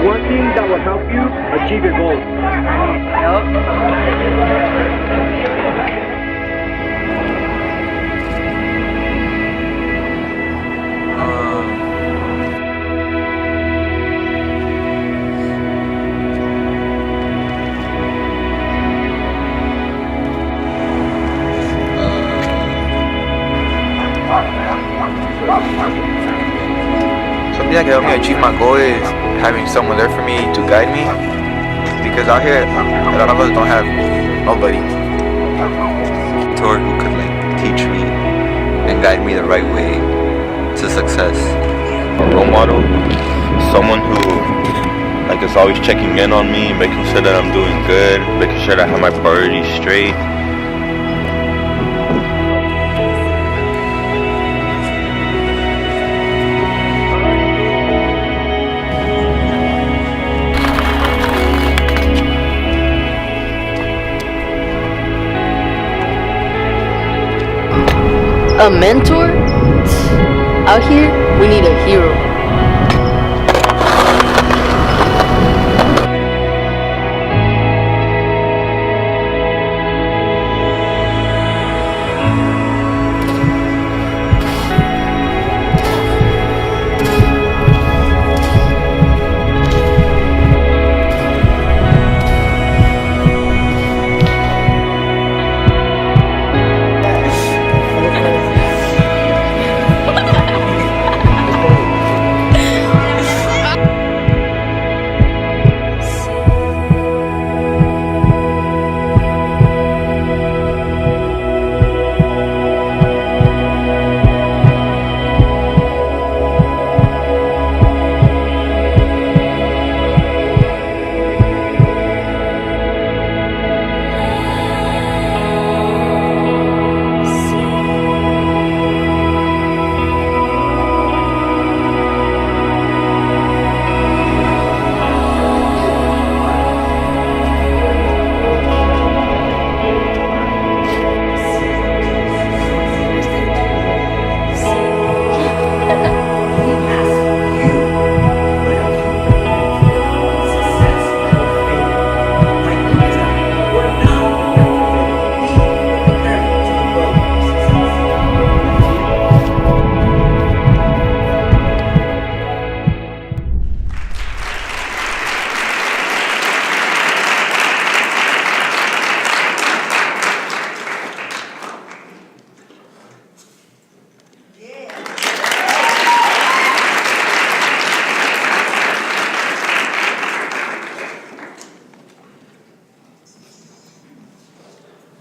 one thing that will help you achieve your goals. Something that can help me achieve my goal is having someone there for me to guide me. Because out here, a lot of us don't have nobody. Mentor who could teach me and guide me the right way to success. A role model, someone who is always checking in on me, making sure that I'm doing good, making sure that I have my priorities straight. A mentor? Out here, we need a hero.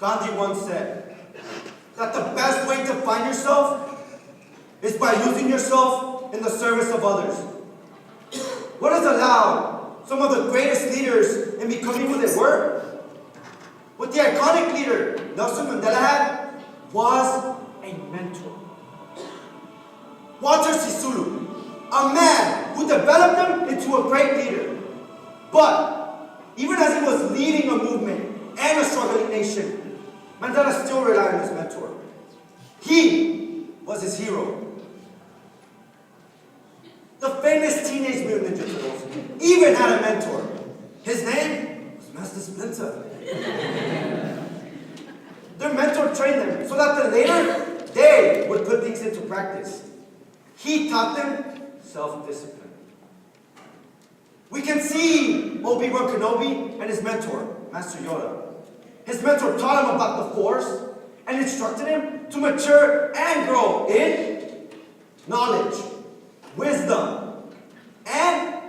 Gandhi once said that the best way to find yourself is by losing yourself in the service of others. What has allowed some of the greatest leaders in becoming who they were? What the iconic leader Nelson Mandela had was a mentor. Walter Sisulu, a man who developed him into a great leader. But even as he was leading a movement and a struggling nation, Mandela still relied on his mentor. He was his hero. The famous Teenage Mutant Ninja Turtles even had a mentor. His name was Master Splinter. Their mentor trained them so that later they would put things into practice. He taught them self-discipline. We can see Obi-Wan Kenobi and his mentor, Master Yoda. His mentor taught him about the Force and instructed him to mature and grow in knowledge, wisdom, and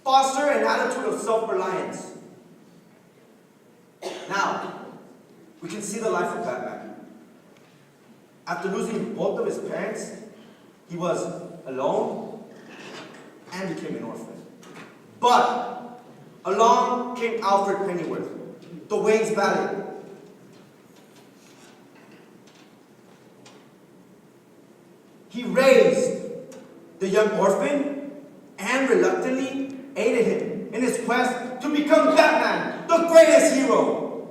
foster an attitude of self-reliance. Now, we can see the life of Batman. After losing both of his parents, he was alone and became an orphan. But along came Alfred Pennyworth, the Wayne's valet. He raised the young orphan and reluctantly aided him in his quest to become Batman, the greatest hero.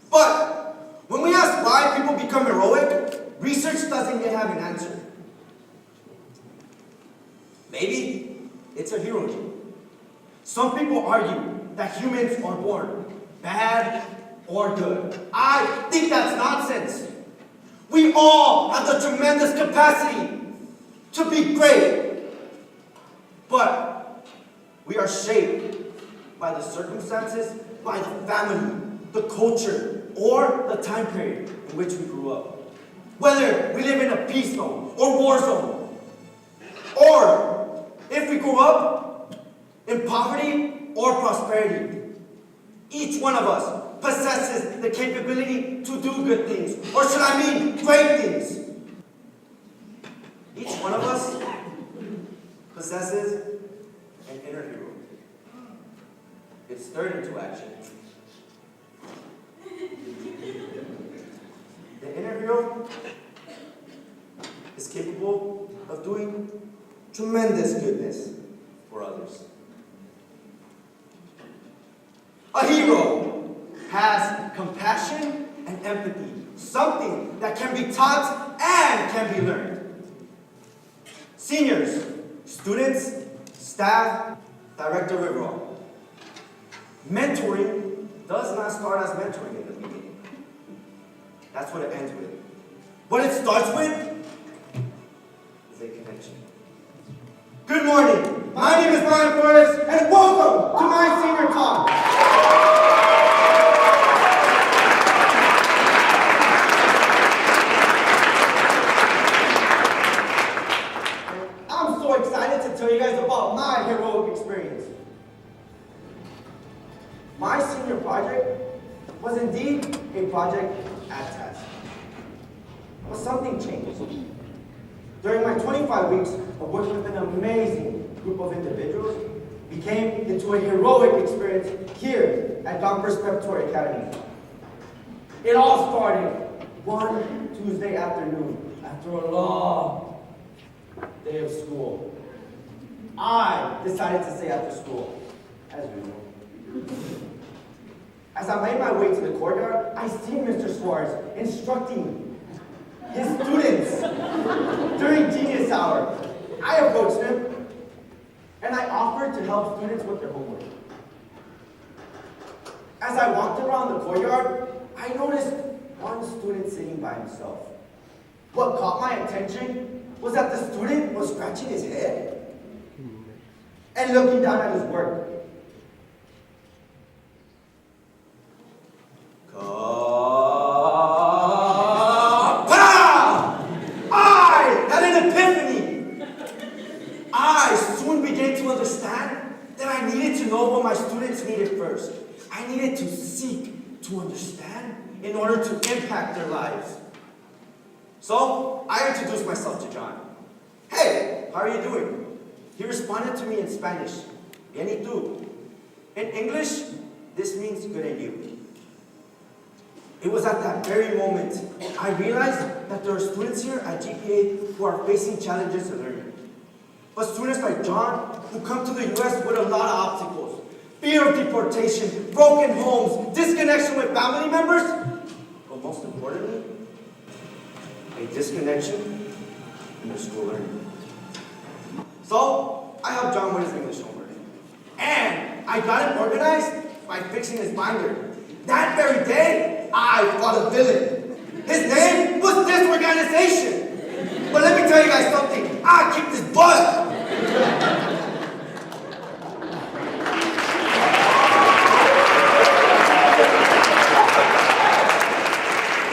But when we ask why people become heroic, research doesn't yet have an answer. Maybe it's a hero gene. Some people argue that humans are born bad or good. I think that's nonsense. We all have the tremendous capacity to be great, but we are shaped by the circumstances, by the family, the culture, or the time period in which we grew up. Whether we live in a peace zone or war zone, or if we grew up in poverty or prosperity, each one of us possesses the capability to do good things, or should I mean great things. Each one of us possesses an inner hero. It's stirred into action. The inner hero is capable of doing tremendous goodness for others. A hero has compassion and empathy, something that can be taught and can be learned. Seniors, students, staff, Director Riverall. Mentoring does not start as mentoring in the beginning. That's what it ends with. What it starts with is a connection. Good morning. My name is Brayan and welcome to my senior talk. I'm so excited to tell you guys about my heroic experience. My senior project was indeed a project at task. But something changed. During my 25 weeks of working with an amazing group of individuals, became into a heroic experience here at Gompers Preparatory Academy. It all started one Tuesday afternoon after a long day of school. I decided to stay after school, as usual. As I made my way to the courtyard, I see Mr. Suarez instructing his students during Genius Hour. I approached him and I offered to help students with their homework. As I walked around the courtyard, I noticed one student sitting by himself. What caught my attention was that the student was scratching his head and looking down at his work. I had an epiphany. I soon began to understand that I needed to know what my students needed first. I needed to seek to understand in order to impact their lives. So I introduced myself to John. Hey, how are you doing? He responded to me in Spanish. Bien y tú? In English, this means good and you. It was at that very moment I realized that there are students here at GPA who are facing challenges in learning. But students like John, who come to the U.S. with a lot of obstacles, fear of deportation, broken homes, disconnection with family members, but most importantly, a disconnection in their school learning. So, I helped John with his English homework. And I got him organized by fixing his binder. That very day, I fought a villain. His name was disorganization. But let me tell you guys something. I kicked his butt.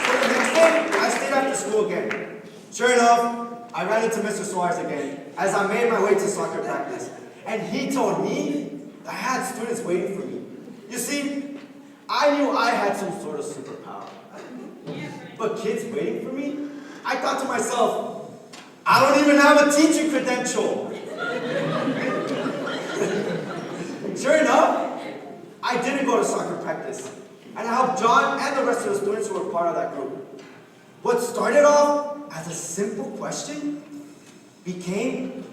So the next day, I stayed after school again. Sure enough, I ran into Mr. Suarez again as I made my way to soccer practice. And he told me that I had students waiting for me. You see, I knew I had some sort of superpower. But kids waiting for me? I thought to myself, I don't even have a teaching credential. Sure enough, I didn't go to soccer practice. And I helped John and the rest of the students who were part of that group. What started off as a simple question became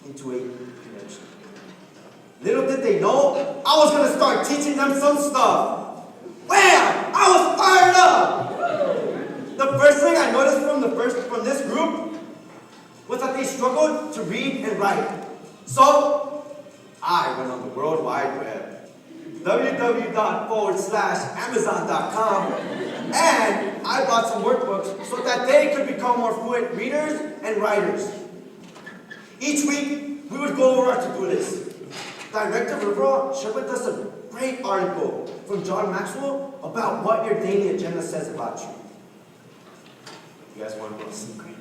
into a connection. Little did they know, I was going to start teaching them some stuff. Wham! I was fired up! The first thing I noticed from this group was that they struggled to read and write. So, I went on the World Wide Web, www.amazon.com, and I bought some workbooks so that they could become more fluent readers and writers. Each week, we would go over our to-do list. Director Rivera shared with us a great article from John Maxwell about what your daily agenda says about you. You guys want to know a secret?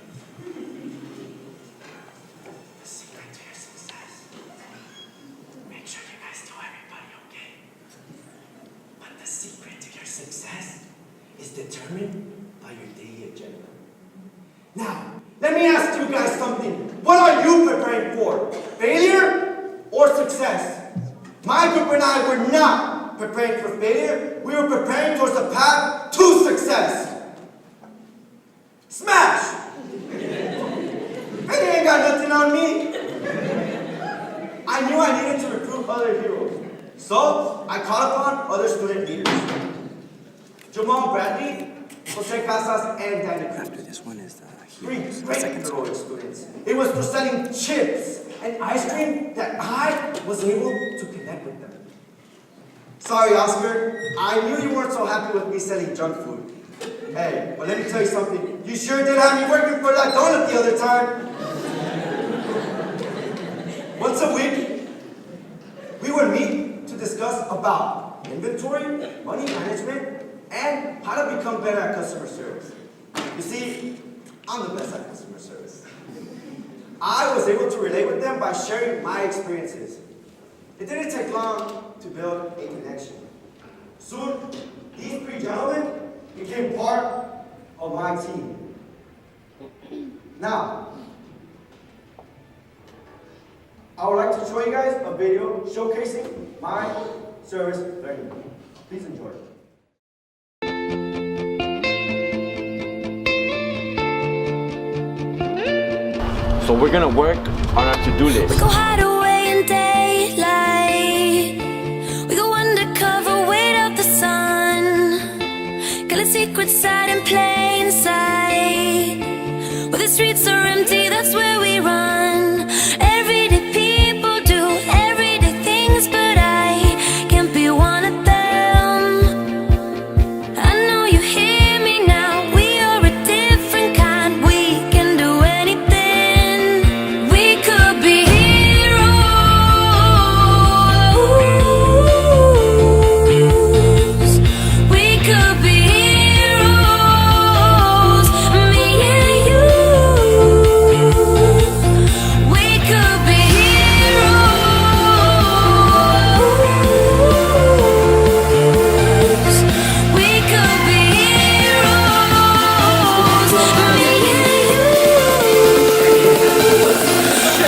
The secret to your success. Make sure you guys tell everybody, okay? But the secret to your success is determined by your daily agenda. Now, let me ask you guys something. What are you preparing for? Failure or success? My group and I were not preparing for failure. We were preparing towards the path to success. Smash! They ain't got nothing on me. I knew I needed to recruit other heroes. So, I called upon other student leaders. Jamal Bradley, Jose Casas, and Danny Cruz. This one is the Three great heroic students. It was for selling chips and ice cream that I was able to connect with them. Sorry, Oscar. I knew you weren't so happy with me selling junk food. Hey, but let me tell you something. You sure did have me working for that donut the other time. Once a week, we would meet to discuss about inventory, money management, and how to become better at customer service. You see, I'm the best at customer service. I was able to relate with them by sharing my experiences. It didn't take long to build a connection. Soon, these three gentlemen became part of my team. Now, I would like to show you guys a video showcasing my service learning. Please enjoy. So we're gonna work on our to-do list. We go hide away in daylight. We go undercover, wait out the sun. Got a secret side in plain sight. Where the streets are empty, that's where we run. Everyday people do everyday things, but I can't be one of them. I know you hear me now. We are a different kind. We can do anything. We could be heroes. We could be heroes. Me and you. We could be heroes. We could be heroes. Me and you.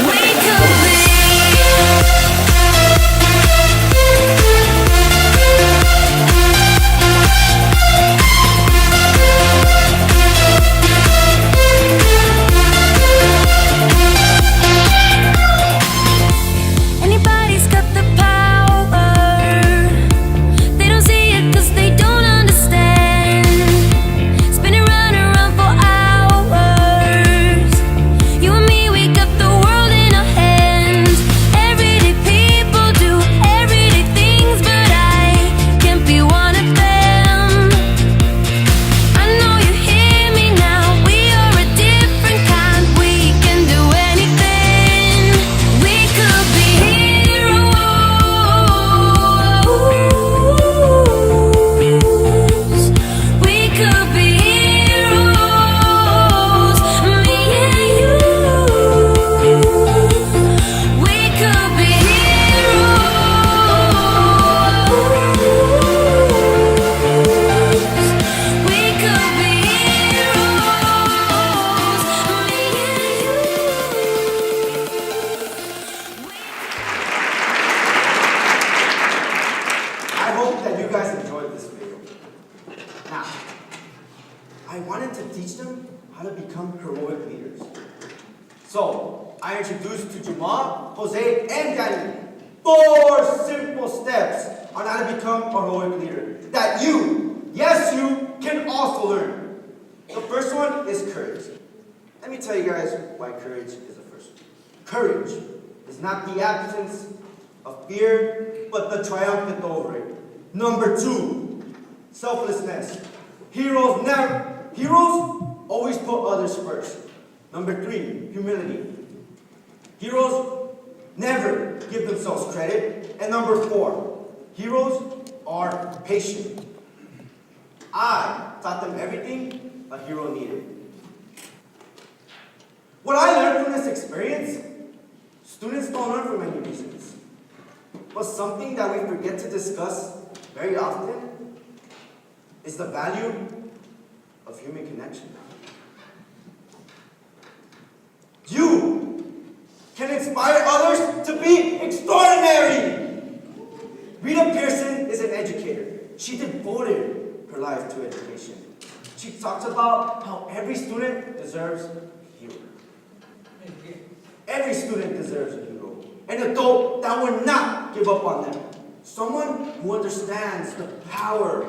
We could be. Anybody's got the power. They don't see it 'cause they don't understand. Spinning round and round for hours. You and me, we got the world in our hands. Everyday people do everyday things, but I can't be one of them. I know you hear me now. We are a different kind. We can do anything. We could be heroes. We could be heroes. Me and you. We could be heroes. We could be heroes. Me and you. I hope that you guys enjoyed this video. Now, I wanted to teach them how to become heroic leaders. So, I introduced to Jamal, Jose, and Danny 4 simple steps on how to become a heroic leader that you, yes you, can also learn. The first one is courage. Let me tell you guys why courage is the first one. Courage is not the absence of fear, but the triumphant over it. Number 2, selflessness. Heroes always put others first. Number 3, humility. Heroes never give themselves credit. And number 4, heroes are patient. I taught them everything a hero needed. What I learned from this experience, students don't learn for many reasons. But something that we forget to discuss very often is the value of human connection. You can inspire others to be extraordinary. Rita Pearson is an educator. She devoted her life to education. She talks about how every student deserves a hero. Every student deserves a hero. An adult that will not give up on them. Someone who understands the power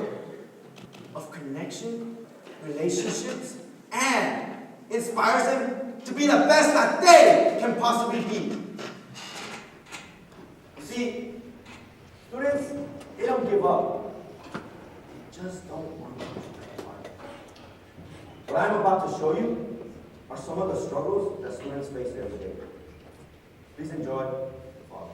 of connection, relationships, and inspires them to be the best that they can possibly be. See, students, they don't give up. They just don't want to play hard. What I'm about to show you are some of the struggles that students face every day. Please enjoy the following.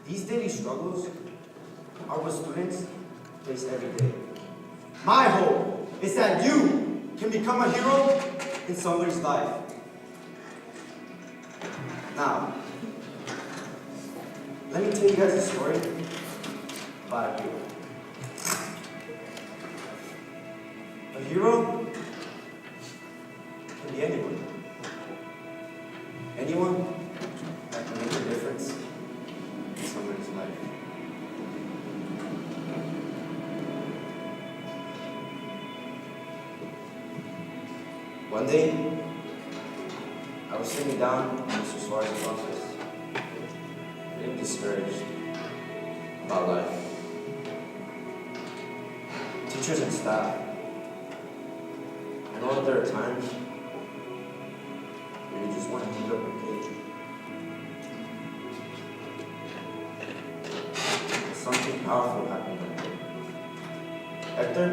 These daily struggles are what students face every day. My hope is that you can become a hero in somebody's life. Now, let me tell you guys a story about a hero. A hero can be anyone. Anyone that can make a difference in somebody's life. One day, I was sitting down in Mr. Suarez's office, getting discouraged about life. Teachers and staff, I know that there are times where you just want to pick up a page. Something powerful happened that day. Hector,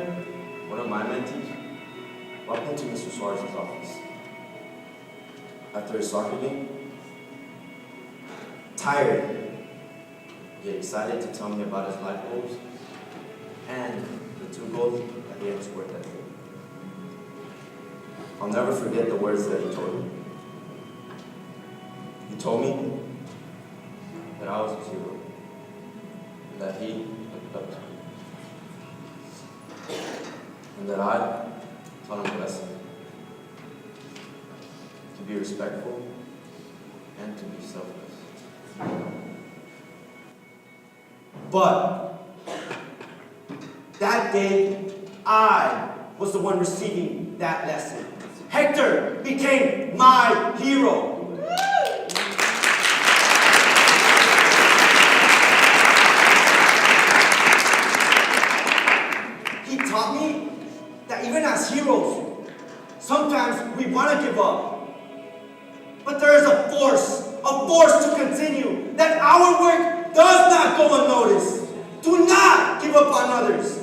one of my mentees, walked into Mr. Suarez's office after his soccer game, tired, yet excited to tell me about his life goals and the the 2 goals that he had scored that day. I'll never forget the words that he told me. He told me that I was his hero, and that he looked up to me, and that I taught him a lesson to be respectful and to be selfless. But that day, I was the one receiving that lesson. Hector became my hero. He taught me that even as heroes, sometimes we want to give up. But there is a force to continue, that our work does not go unnoticed. Do not give up on others.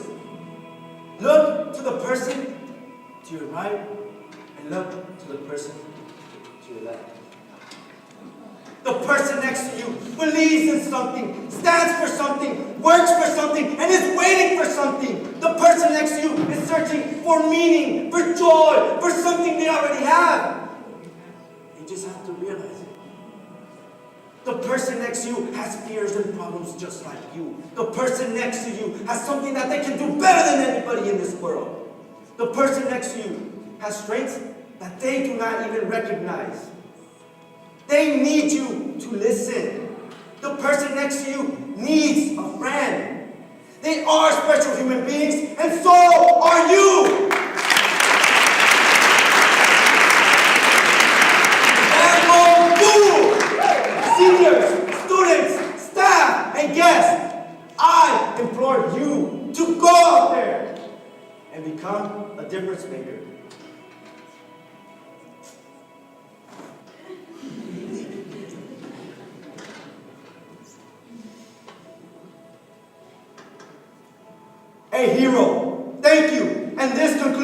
Look to the person to your right and look to the person to your left. The person next to you believes in something, stands for something, works for something, and is waiting for something. The person next to you is searching for meaning, for joy, for something they already have. You just have to realize it. The person next to you has fears and problems just like you. The person next to you has something that they can do better than anybody in this world. The person next to you has strengths that they do not even recognize. They need you to listen. The person next to you needs a friend. They are special human beings, and so are you. Seniors, students, staff, and guests, I implore you to go out there and become a difference maker. A hero. Thank you. And this concludes